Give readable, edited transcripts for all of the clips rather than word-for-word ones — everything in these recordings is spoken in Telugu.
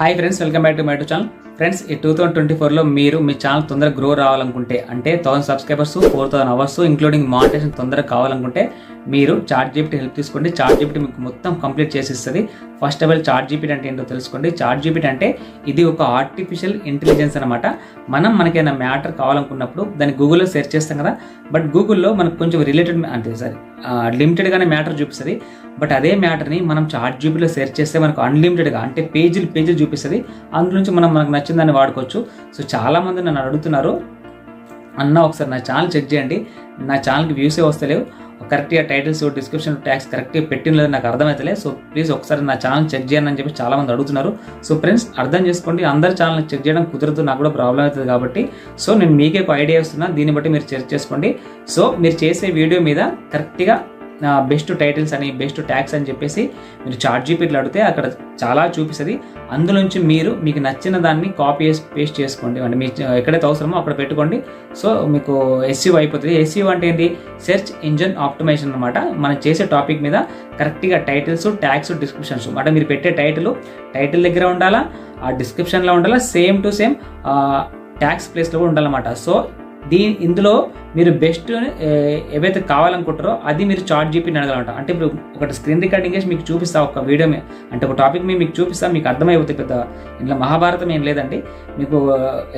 Hi friends, welcome back to my channel. Friends, ఈ 2024లో మీరు మీ ఛానల్ తొందరగా గ్రో రావాలనుకుంటే, అంటే 1000 సబ్స్క్రైబర్స్ 4000 అవర్స్ ఇంక్లూడింగ్ మానిటైజేషన్ తొందరగా కావాలనుకుంటే మీరు చాట్‌జీపీటీ హెల్ప్ తీసుకోండి. చాట్‌జీపీటీ మీకు మొత్తం కంప్లీట్ చేసిస్తుంది. ఫస్ట్ ఆఫ్ ఆల్ చాట్‌జీపీటీ అంటే ఏంటో తెలుసుకోండి. చాట్‌జీపీటీ అంటే ఇది ఒక ఆర్టిఫిషియల్ ఇంటెలిజెన్స్ అనమాట. మనకైనా మ్యాటర్ కావాలనుకున్నప్పుడు దాన్ని గూగుల్లో సెర్చ్ చేస్తాం కదా, బట్ గూగుల్లో మనకు కొంచెం రిలేటెడ్ అంటే లిమిటెడ్గానే మ్యాటర్ చూపిస్తుంది. బట్ అదే మ్యాటర్ని మనం చాట్‌జీపీటీలో సెర్చ్ చేస్తే మనకు అన్లిమిటెడ్గా అంటే పేజీలు చూపిస్తుంది. అందులో నుంచి మనకు నచ్చిన దాన్ని వాడుకోవచ్చు. సో చాలామంది నన్ను అడుగుతున్నారు, అన్న ఒకసారి నా ఛానల్ చెక్ చేయండి, నా ఛానల్కి వ్యూసే వస్తలేవు, కరెక్ట్గా టైటిల్స్ డిస్క్రిప్షన్ ట్యాగ్స్ కరెక్ట్గా పెట్టినలేదు, నాకు అర్థమవుతలేదు. సో ప్లీజ్ ఒకసారి నా ఛానల్ చెక్ చేయండి అని చెప్పి చాలామంది అడుగుతున్నారు. సో ఫ్రెండ్స్, అర్థం చేసుకోండి, అందరి ఛానల్ చెక్ చేయడం కుదరదు, నాకు కూడా ప్రాబ్లం అవుతుంది. కాబట్టి సో నేను మీకే ఒక ఐడియా ఇస్తున్నా, దీన్ని బట్టి మీరు చెక్ చేసుకోండి. సో మీరు చేసే వీడియో మీద కరెక్ట్గా బెస్ట్ టైటిల్స్ అని బెస్ట్ ట్యాగ్స్ అని చెప్పేసి మీరు చాట్‌జీపీటీలో అడిగితే అక్కడ చాలా చూపిస్తుంది. అందులోంచి మీకు నచ్చిన దాన్ని కాపీ చేసి పేస్ట్ చేసుకోండి. అంటే మీకు ఎక్కడైతే అవసరమో అక్కడ పెట్టుకోండి. సో మీకు SEO అయిపోతుంది. SEO అంటే ఏంటి? సెర్చ్ ఇంజిన్ ఆప్టిమైజేషన్ అనమాట. మనం చేసే టాపిక్ మీద కరెక్ట్గా టైటిల్స్, ట్యాగ్స్, డిస్క్రిప్షన్స్, అంటే మీరు పెట్టే టైటిల్ దగ్గర ఉండాలా, ఆ డిస్క్రిప్షన్లో ఉండాలా, సేమ్ టు సేమ్ ట్యాగ్స్ ప్లేస్లో కూడా ఉండాలన్నమాట. సో ఇందులో మీరు బెస్ట్ ఏవైతే కావాలనుకుంటారో అది మీరు చాట్‌జీపీటీని అడగాలంట. అంటే ఇప్పుడు ఒకటి స్క్రీన్ రికార్డింగ్ చేసి మీకు చూపిస్తా, ఒక వీడియో అంటే ఒక టాపిక్ మీకు చూపిస్తా, మీకు అర్థమైపోతుంది. పెద్ద ఇంట్లో మహాభారతం ఏం లేదండి, మీకు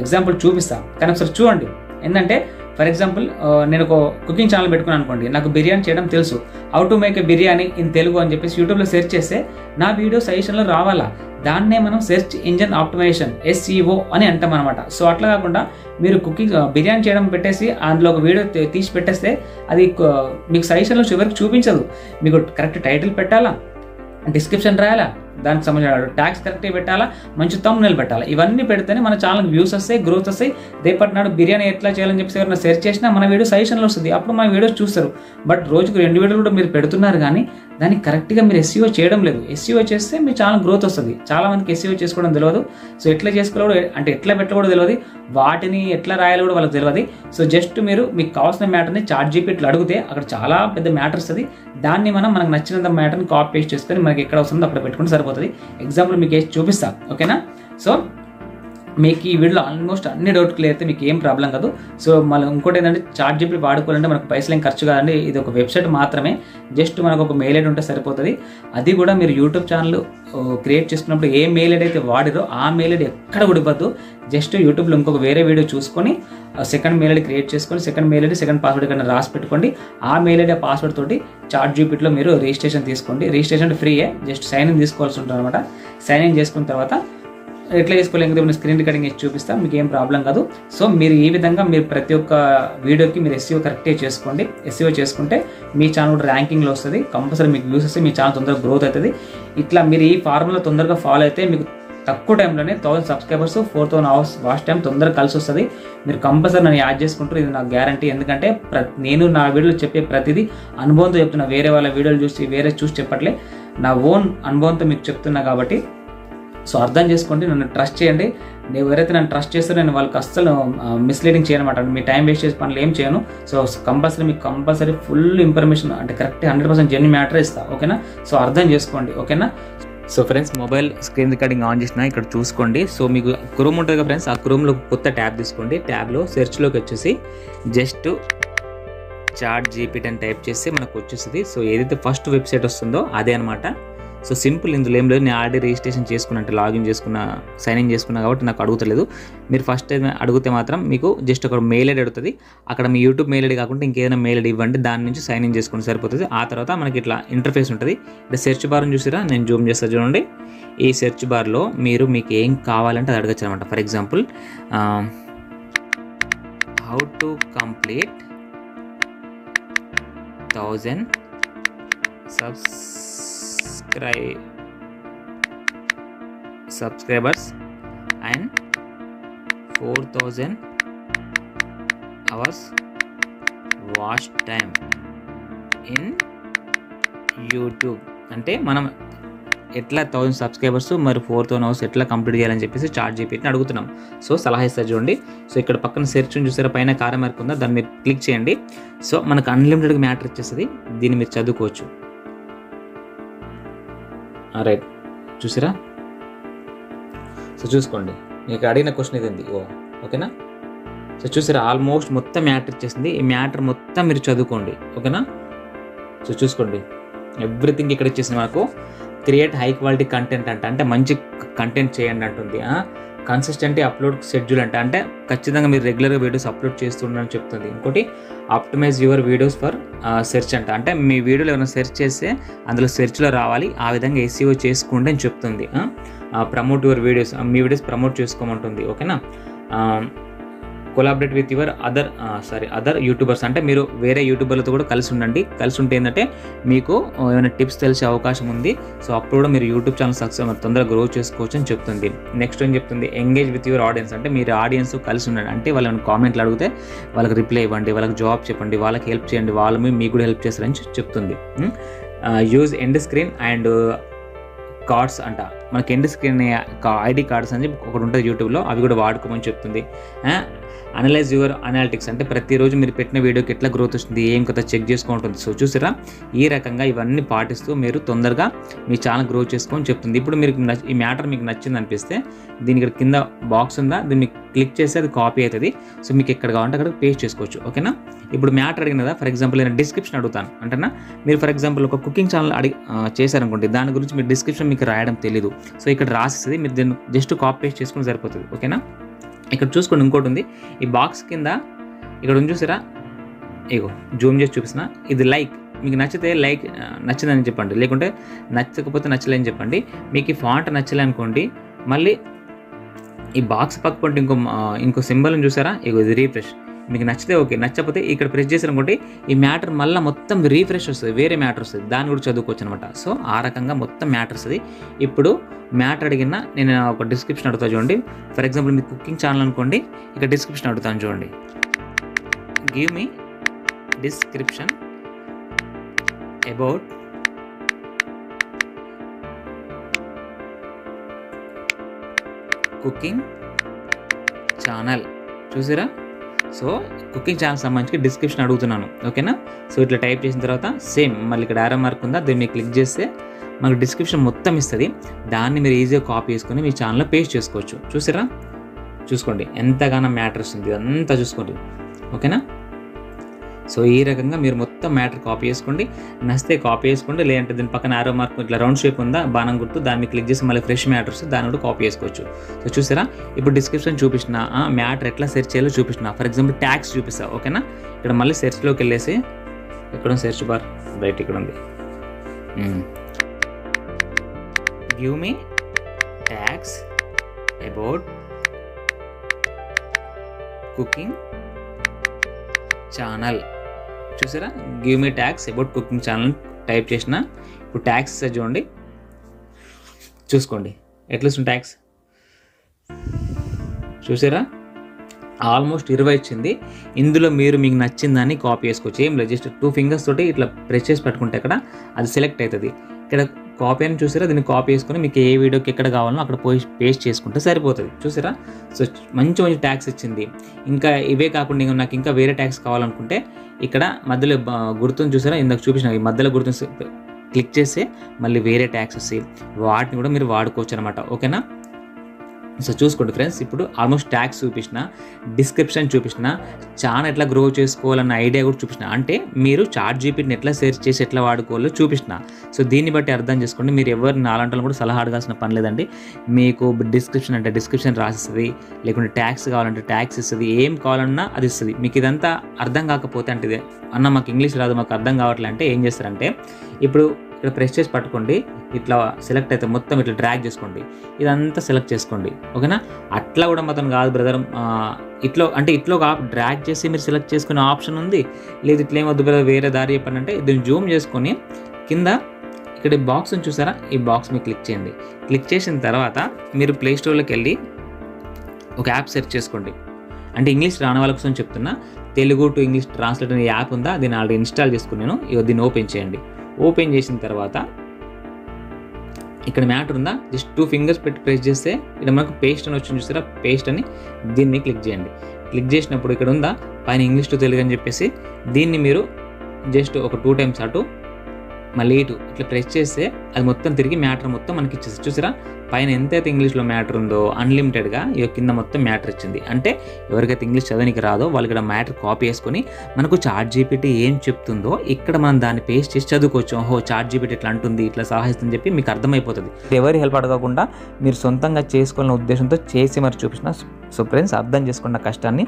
ఎగ్జాంపుల్ చూపిస్తా, కానీ ఒకసారి చూడండి. ఏంటంటే ఫర్ ఎగ్జాంపుల్ నేను ఒక కుకింగ్ ఛానల్ పెట్టుకున్నాను అనుకోండి, నాకు బిర్యానీ చేయడం తెలుసు, how to make a biryani in Telugu అని చెప్పేసి యూట్యూబ్లో సెర్చ్ చేస్తే నా వీడియో సజెషన్లో రావాలా, దాన్నే మనం సెర్చ్ ఇంజిన్ ఆప్టిమైజేషన్ SEO అని అంటాం అనమాట. సో అట్లా కాకుండా మీరు కుకింగ్ బిర్యానీ చేయడం పెట్టేసి అందులో ఒక వీడియో తీసి పెట్టేస్తే అది మీకు సజెషన్లో చివరికి చూపించదు. మీకు కరెక్ట్ టైటిల్ పెట్టాలా, డిస్క్రిప్షన్ రాయాలా, దానికి సంబంధించిన ట్యాగ్స్ కరెక్ట్గా పెట్టాలా, మంచి థంబ్నెయిల్ పెట్టాలా, ఇవన్నీ పెడితేనే మన ఛానల్కి వ్యూస్ వస్తాయి, గ్రోత్ వస్తాయి. రేపటి నాడు బిర్యానీ ఎట్లా చేయాలని చెప్పి ఎవరైనా సెర్చ్ చేసినా మన వీడియో సజెషన్లో వస్తుంది, అప్పుడు మన వీడియోస్ చూస్తారు. బట్ రోజుకు 2 వీడియోలు కూడా మీరు పెడుతున్నారు, కానీ దానికి కరెక్ట్గా మీరు SEO చేయడం లేదు. SEO చేస్తే మీ ఛానల్ గ్రోత్ వస్తుంది. చాలామందికి SEO చేసుకోవడం తెలియదు. సో ఎట్లా చేసుకోవాలో, అంటే ఎట్లా పెట్టకూడదు తెలియదు, వాటిని ఎట్లా రాయాలో కూడా వాళ్ళకి తెలియదు. సో జస్ట్ మీకు కావాల్సిన మ్యాటర్ని చాట్‌జీపీటీలో అడిగితే అక్కడ చాలా పెద్ద మ్యాటర్ వస్తుంది. దాన్ని మనకు నచ్చినంత మ్యాటర్ని కాపీ పేస్ట్ చేసుకొని మనకి ఎక్కడ వస్తుందో అక్కడ పెట్టుకుంటే సరిపోతుంది. ఎగ్జాంపుల్ మీకు వేసి చూపిస్తా, ఓకేనా? సో మీకు ఈ వీడియోలో ఆల్మోస్ట్ అన్ని డౌట్ క్లియర్ అయితే మీకు ఏం ప్రాబ్లం కాదు. సో మళ్ళీ ఇంకోటి ఏంటంటే చాట్‌జీపీటీ వాడుకోవాలంటే మనకు పైసలు ఏం ఖర్చు కాదండి. ఇది ఒక వెబ్సైట్ మాత్రమే, జస్ట్ మనకు ఒక మెయిల్ ఐడి ఉంటే సరిపోతుంది. అది కూడా మీరు యూట్యూబ్ ఛానల్ క్రియేట్ చేసుకున్నప్పుడు ఏ మెయిల్ ఐడి అయితే వాడిరో ఆ మెయిల్ ఐడి ఎక్కడ కూడా ఇవ్వద్దు. జస్ట్ యూట్యూబ్లో ఇంకొక వేరే వీడియో చూసుకొని సెకండ్ మెయిల్ ఐడి క్రియేట్ చేసుకొని second mail ID second password కన్నా రాసి పెట్టుకోండి. ఆ మెయిల్ ఐడి పాస్వర్డ్ తోటి చాట్‌జీపీటీలో మీరు రిజిస్ట్రేషన్ తీసుకోండి. రిజిస్ట్రేషన్ ఫ్రీయే, జస్ట్ సైన్ ఇన్ తీసుకోవాల్సి ఉంటుంది అనమాట. సైన్ ఇన్ చేసుకున్న తర్వాత ఎట్లా చేసుకోలేకపోతే స్క్రీన్ రికార్డింగ్ వేసి చూపిస్తా, మీకు ఏం ప్రాబ్లం కాదు. సో మీరు ఈ విధంగా మీరు ప్రతి ఒక్క వీడియోకి మీరు SEO కరెక్ట్గా చేసుకోండి. SEO చేసుకుంటే మీ ఛానల్ కూడా ర్యాంకింగ్లో వస్తుంది, కంపల్సరీ మీకు వ్యూస్ వస్తే మీ ఛానల్ తొందరగా గ్రోత్ అవుతుంది. ఇట్లా మీరు ఈ ఫార్ములా తొందరగా ఫాలో అయితే మీకు తక్కువ టైంలోనే 1000 సబ్స్క్రైబర్స్ 4000 అవర్స్ వాచ్ టైం తొందరగా కలిసి వస్తుంది. మీరు కంపల్సరీ నన్ను యాడ్ చేసుకుంటారు, ఇది నాకు గ్యారంటీ. ఎందుకంటే నేను నా వీడియోలో చెప్పే ప్రతిదీ అనుభవంతో చెప్తున్నా, వేరే వాళ్ళ వీడియోలు చూసి చెప్పట్లే, నా ఓన్ అనుభవంతో మీకు చెప్తున్నా. కాబట్టి సో అర్థం చేసుకోండి, నన్ను ట్రస్ట్ చేయండి. ఎవరైతే నన్ను ట్రస్ట్ చేస్తారో నేను వాళ్ళకి అస్సలు మిస్లీడింగ్ చేయనమాట, మీ టైం వేస్ట్ చేసే పనులు ఏం చేయను. సో కంపల్సరీ ఫుల్ ఇన్ఫర్మేషన్, అంటే కరెక్ట్ 100% జెన్యూన్ మ్యాటర్ ఇస్తా, ఓకేనా? సో అర్థం చేసుకోండి, ఓకేనా? So friends, mobile screen recording on చేసిన ఇక్కడ చూసుకోండి. సో మీకు క్రోమ్ ఉంటుంది కదా ఫ్రెండ్స్, ఆ క్రోమ్లో కొత్త ట్యాబ్ తీసుకోండి. ట్యాబ్లో సెర్చ్లోకి వచ్చేసి జస్ట్ చాట్‌జీపీటీ అని టైప్ చేస్తే మనకు వచ్చేస్తుంది. సో ఏదైతే ఫస్ట్ వెబ్సైట్ వస్తుందో అదే అనమాట. సో సింపుల్, ఇందులో ఏం లేదు. నేను ఆల్రెడీ రిజిస్ట్రేషన్ చేసుకున్నా, అంటే లాగిన్ చేసుకున్నా, సైన్ ఇన్ చేసుకున్నా, కాబట్టి నాకు అడుగుతలేదు. మీరు ఫస్ట్ టైం అడిగితే మాత్రం మీకు జస్ట్ ఒక మెయిల్ ఐడి అడుగుతుంది. అక్కడ మీ యూట్యూబ్ మెయిల్ ఐడి కాకుండా ఇంకేదైనా మెయిల్ ఐడి ఇవ్వండి, దాని నుంచి సైన్ ఇన్ చేసుకుని సరిపోతుంది. ఆ తర్వాత మనకి ఇట్లా ఇంటర్ఫేస్ ఉంటుంది. ఇక్కడ సెర్చ్ బార్ని చూసిరా, నేను జూమ్ చేస్తా చూడండి. ఈ సెర్చ్ బార్లో మీకు ఏం కావాలంటే అది అడగచ్చు అనమాట. For example, how to complete 1000 subscribers and 4000 hours watch time in YouTube. అంటే మనం ఎట్లా 1000 సబ్స్క్రైబర్స్ మరి 4000 అవర్స్ ఎట్లా కంప్లీట్ చేయాలని చెప్పేసి చాట్‌జీపీటీని అడుగుతున్నాం. సో సలహా ఇస్తారు చూడండి. సో ఇక్కడ పక్కన సెర్చ్ చూసారా, పైన కారం మార్క్ ఉందా, దాన్ని మీరు క్లిక్ చేయండి. సో మనకు అన్లిమిటెడ్గా మ్యాటర్ ఇచ్చేస్తుంది, దీన్ని మీరు చదువుకోవచ్చు. రైట్, చూసారా? సో చూసుకోండి, మీకు అడిగిన క్వశ్చన్ ఇది ఉంది. ఓకేనా? సో చూసారా, ఆల్మోస్ట్ మొత్తం మ్యాటర్ ఇచ్చేసింది. ఈ మ్యాటర్ మొత్తం మీరు చదువుకోండి. ఓకేనా? సో చూసుకోండి, ఎవ్రీథింగ్ ఇక్కడ ఇచ్చేసింది మనకు. క్రియేట్ హై క్వాలిటీ కంటెంట్ అంటే మంచి కంటెంట్ చేయండి అంటుంది. కన్సిస్టెంట్లీ అప్లోడ్ షెడ్యూల్ అంటే ఖచ్చితంగా మీరు రెగ్యులర్గా వీడియోస్ అప్లోడ్ చేస్తుండని చెప్తుంది. ఇంకోటి optimise your videos for search అంటే మీ వీడియోలో ఏమైనా సెర్చ్ చేస్తే అందులో సెర్చ్లో రావాలి, ఆ విధంగా SEO చేసుకోండి అని చెప్తుంది. ప్రమోట్ యువర్ వీడియోస్, మీ వీడియోస్ ప్రమోట్ చేసుకోమంటుంది. ఓకేనా? Collaborate with your other YouTubers అంటే మీరు వేరే యూట్యూబర్లతో కూడా కలిసి ఉండండి. కలిసి ఉంటే ఏంటంటే మీకు ఏమైనా టిప్స్ తెలిసే అవకాశం ఉంది. సో అప్పుడు కూడా మీరు యూట్యూబ్ ఛానల్ సక్సెస్ తొందరగా గ్రో చేసుకోవచ్చు అని చెప్తుంది. నెక్స్ట్ ఏం చెప్తుంది, ఎంగేజ్ విత్ యువర్ ఆడియన్స్ అంటే మీరు ఆడియన్స్ కలిసి ఉండండి. అంటే వాళ్ళని కామెంట్లు అడిగితే వాళ్ళకి రిప్లై ఇవ్వండి, వాళ్ళకి జాబ్ చెప్పండి, వాళ్ళకి హెల్ప్ చేయండి, వాళ్ళు మీకు కూడా హెల్ప్ చేస్తారని చెప్తుంది. Use end screen and cards అంట. మనకి ఎండ్ స్క్రీన్ ID కార్డ్స్ అని ఒకటి ఉంటుంది యూట్యూబ్లో, అవి కూడా వాడుకోమని చెప్తుంది. అనలైజ్ యువర్ అనాలిటిక్స్ అంటే ప్రతిరోజు మీరు పెట్టిన వీడియోకి ఎట్లా గ్రోత్ వస్తుంది, ఏం కొత్త చెక్ చేసుకుంటుంది. సో చూసారా, ఈ రకంగా ఇవన్నీ పాటిస్తూ మీరు తొందరగా మీ ఛానల్ గ్రో చేసుకోని చెప్తుంది. ఇప్పుడు మీరు ఈ మ్యాటర్ మీకు నచ్చింది అనిపిస్తే దీని ఇక్కడ కింద బాక్స్ ఉందా, దీన్ని క్లిక్ చేస్తే అది కాపీ అవుతుంది. సో మీకు ఎక్కడ కావాలంటే అక్కడ పేస్ట్ చేసుకోవచ్చు. ఓకేనా? ఇప్పుడు మ్యాటర్ అడిగిన కదా, ఫర్ ఎగ్జాంపుల్ నేను డిస్క్రిప్షన్ అడుగుతాను అంటేనా, మీరు ఫర్ ఎగ్జాంపుల్ ఒక కుకింగ్ ఛానల్ చేశారనుకోండి, దాని గురించి మీరు డిస్క్రిప్షన్ మీకు రాయడం తెలీదు. సో ఇక్కడ రాసిస్తుంది, మీరు దీన్ని జస్ట్ కాపీ పేస్ట్ చేసుకుని సరిపోతుంది. ఓకేనా? ఇక్కడ చూసుకోండి, ఇంకోటి ఉంది. ఈ బాక్స్ కింద ఇక్కడ ఉంది చూసారా, ఇగో జూమ్ చేసి చూపిస్తున్నా. ఇది లైక్, మీకు నచ్చితే లైక్ నచ్చిందని చెప్పండి, లేకుంటే నచ్చకపోతే నచ్చలేని చెప్పండి. మీకు ఈ ఫాంట్ నచ్చలే అనుకోండి, మళ్ళీ ఈ బాక్స్ పక్క పంటే ఇంకో సింబల్ని చూసారా, ఇగో ఇది రీఫ్రెష్. మీకు నచ్చితే ఓకే, నచ్చకపోతే ఇక్కడ ప్రెస్ చేశారు అనుకోండి, ఈ మ్యాటర్ మళ్ళీ మొత్తం రీఫ్రెష్ వస్తుంది, వేరే మ్యాటర్ వస్తుంది, దాన్ని కూడా చదువుకోవచ్చు అనమాట. సో ఆ రకంగా మొత్తం మ్యాటర్ వస్తుంది. ఇప్పుడు మ్యాటర్ అడిగిన నేను ఒక డిస్క్రిప్షన్ అడుగుతా చూడండి. For example me cooking channel అనుకోండి, ఇక్కడ డిస్క్రిప్షన్ అడుగుతాను చూడండి. Give me description about cooking channel. చూసారా? సో కుకింగ్ ఛానల్ సంబంధించి డిస్క్రిప్షన్ అడుగుతున్నాను. ఓకేనా? సో ఇట్లా టైప్ చేసిన తర్వాత సేమ్ మళ్ళీ ఇక్కడ ఆరో మార్క్ ఉందా, దీన్ని మీరు క్లిక్ చేస్తే మనకు డిస్క్రిప్షన్ మొత్తం ఇస్తుంది. దాన్ని మీరు ఈజీగా కాపీ చేసుకొని మీ ఛానల్లో పేస్ట్ చేసుకోవచ్చు. చూసారా? చూసుకోండి ఎంతగానో మ్యాటర్ వస్తుంది, అంతా చూసుకోండి. ఓకేనా? సో ఈ రకంగా మీరు మొత్తం మ్యాటర్ కాపీ చేసుకోండి. నచ్చితే కాపీ చేసుకోండి, లేదంటే దీని పక్కన ఆరో మార్క్ ఇట్లా రౌండ్ షేప్ ఉందా, బాణం గుర్తు, దాన్ని క్లిక్ చేసి మళ్ళీ ఫ్రెష్ మ్యాటర్స్ దాన్ని కూడా కాపీ చేసుకోవచ్చు. సో చూసారా, ఇప్పుడు డిస్క్రిప్షన్ చూపించిన మ్యాటర్ ఎట్లా సెర్చ్ చేయాలో చూపించిన. ఫర్ ఎగ్జాంపుల్ ట్యాగ్స్ చూపిస్తా. ఓకేనా? ఇక్కడ మళ్ళీ సెర్చ్లోకి వెళ్ళేసి ఎక్కడ సెర్చ్ బార్ రైట్ ఇక్కడ ఉంది. Give me tags about cooking channel. చూసారా, give me tags about cooking channel type చేసిన. ఇప్పుడు ట్యాగ్స్ చూడండి, చూసుకోండి ఎట్లా వస్తుంది ట్యాగ్స్. చూసారా, ఆల్మోస్ట్ 20 ఇచ్చింది. ఇందులో మీకు నచ్చిందని కాపీ చేసుకోవచ్చు. ఏం లేదు, జస్ట్ 2 ఫింగర్స్ తోటి ఇట్లా ప్రెస్ చేసి పెట్టుకుంటే ఇక్కడ అది సెలెక్ట్ అవుతుంది. ఇక్కడ కాపీ అని చూసారా, దీన్ని కాపీ చేసుకొని మీకు ఏ వీడియోకి ఎక్కడ కావాలో అక్కడ పోయి పేస్ట్ చేసుకుంటే సరిపోతుంది. చూసారా, సో మంచి మంచి ట్యాగ్స్ ఇచ్చింది. ఇంకా ఇవే కాకుండా నాకు ఇంకా వేరే ట్యాగ్స్ కావాలనుకుంటే ఇక్కడ మధ్యలో గుర్తుని చూసారా, ఇందాక చూపించిన ఈ మధ్యలో గుర్తుని క్లిక్ చేస్తే మళ్ళీ వేరే ట్యాగ్స్ వస్తాయి, వాటిని కూడా మీరు వాడుకోవచ్చు అనమాట. ఓకేనా? సో చూసుకోండి ఫ్రెండ్స్, ఇప్పుడు ఆల్మోస్ట్ ట్యాగ్స్ చూపించిన, డిస్క్రిప్షన్ చూపించిన, ఛానల్ ఎట్లా గ్రో చేసుకోవాలన్న ఐడియా కూడా చూపించిన. అంటే మీరు ChatGPTని ఎట్లా సెర్చ్ చేసి ఎట్లా వాడుకోవాలో చూపించిన. సో దీన్ని బట్టి అర్థం చేసుకోండి. మీరు ఎవరిని నాలంటలు కూడా సలహా అడగాల్సిన పని లేదండి. మీకు డిస్క్రిప్షన్ అంటే డిస్క్రిప్షన్ రాసిస్తుంది, లేకుంటే ట్యాగ్స్ కావాలంటే ట్యాగ్స్ ఇస్తుంది, ఏం కావాలన్నా అది ఇస్తుంది. మీకు ఇదంతా అర్థం కాకపోతే అంటే అన్న మాకు ఇంగ్లీష్ రాదు, మాకు అర్థం కావట్లే అంటే ఏం చేస్తారంటే, ఇప్పుడు ఇక్కడ ప్రెస్ చేసి పట్టుకోండి, ఇట్లా సెలెక్ట్ అయితే మొత్తం ఇట్లా డ్రాగ్ చేసుకోండి, ఇదంతా సెలెక్ట్ చేసుకోండి. ఓకేనా? అట్లా కూడా మొత్తం కాదు బ్రదర్, ఇట్లా అంటే ఇట్లా డ్రాగ్ చేసి మీరు సెలెక్ట్ చేసుకునే ఆప్షన్ ఉంది. లేదు ఇట్లా ఏమొద్దు బ్రదర్, వేరే దారి చెప్పండి అంటే దీన్ని జూమ్ చేసుకొని కింద ఇక్కడ ఈ బాక్స్ చూసారా, ఈ బాక్స్ మీరు క్లిక్ చేయండి. క్లిక్ చేసిన తర్వాత మీరు ప్లే స్టోర్లోకి వెళ్ళి ఒక యాప్ సెర్చ్ చేసుకోండి. అంటే ఇంగ్లీష్ రాని వాళ్ళ కోసం చెప్తున్నా, తెలుగు టు ఇంగ్లీష్ ట్రాన్స్లేట్ అనే యాప్ ఉందా, దీన్ని ఆల్రెడీ ఇన్స్టాల్ చేసుకున్నాను. దీన్ని ఓపెన్ చేయండి. ఓపెన్ చేసిన తర్వాత ఇక్కడ మ్యాటర్ ఉందా, జస్ట్ 2 ఫింగర్స్ పెట్టి ప్రెస్ చేస్తే ఇక్కడ మనకు పేస్ట్ అని వచ్చింది చూస్తారా, పేస్ట్ అని దీన్ని క్లిక్ చేయండి. క్లిక్ చేసినప్పుడు ఇక్కడ ఉందా పైన ఇంగ్లీష్ టు తెలుగు అని చెప్పేసి, దీన్ని మీరు జస్ట్ ఒక 2 టైమ్స్ అటు మళ్ళీ ఇటు ఇట్లా ప్రెస్ చేస్తే అది మొత్తం తిరిగి మ్యాటర్ మొత్తం మనకి ఇచ్చేసి. చూసారా, పైన ఎంతైతే ఇంగ్లీష్లో మ్యాటర్ ఉందో అన్లిమిటెడ్గా ఇక కింద మొత్తం మ్యాటర్ ఇచ్చింది. అంటే ఎవరికైతే ఇంగ్లీష్ చదవనికి రాదో వాళ్ళు ఇక్కడ మ్యాటర్ కాపీ చేసుకొని మనకు చాట్ జీపీటీ ఏం చెప్తుందో ఇక్కడ మనం దాన్ని పేస్ట్ చేసి చదువుకోవచ్చు. ఓహో చాట్ జీపీటీ ఇట్లా అంటుంది, ఇట్లా సహాయిస్తుందని చెప్పి మీకు అర్థమైపోతుంది. ఎవరి హెల్ప్ అడగకుండా మీరు సొంతంగా చేసుకోవాలనే ఉద్దేశంతో చేసి మరి చూపించిన. సో ఫ్రెండ్స్, అర్థం చేసుకున్న కష్టాన్ని.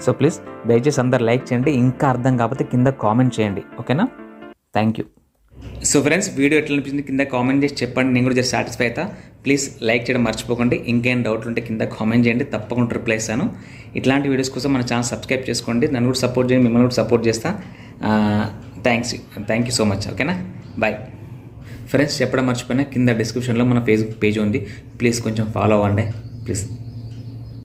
సో ప్లీజ్ దయచేసి అందరు లైక్ చేయండి. ఇంకా అర్థం కాకపోతే కింద కామెంట్ చేయండి. ఓకేనా? Thank you. So friends, video ఎట్లా అనిపించింది కింద కామెంట్ చేసి చెప్పండి. నేను కూడా జస్ట్ సాటిస్ఫై అవుతా. ప్లీజ్ లైక్ చేయడం మర్చిపోకండి. ఇంకేం డౌట్లు ఉంటే కింద కామెంట్ చేయండి, తప్పకుండా రిప్లై ఇస్తాను. ఇట్లాంటి వీడియోస్ కోసం మన ఛానల్ సబ్స్క్రైబ్ చేసుకోండి. నన్ను కూడా సపోర్ట్ చేయండి, మిమ్మల్ని కూడా సపోర్ట్ చేస్తా. Thank you so much. ఓకేనా? Bye friends. చెప్పడం మర్చిపోయినా కింద డిస్క్రిప్షన్లో మన ఫేస్బుక్ పేజ్ ఉంది. ప్లీజ్ కొంచెం ఫాలో అవ్వండి ప్లీజ్.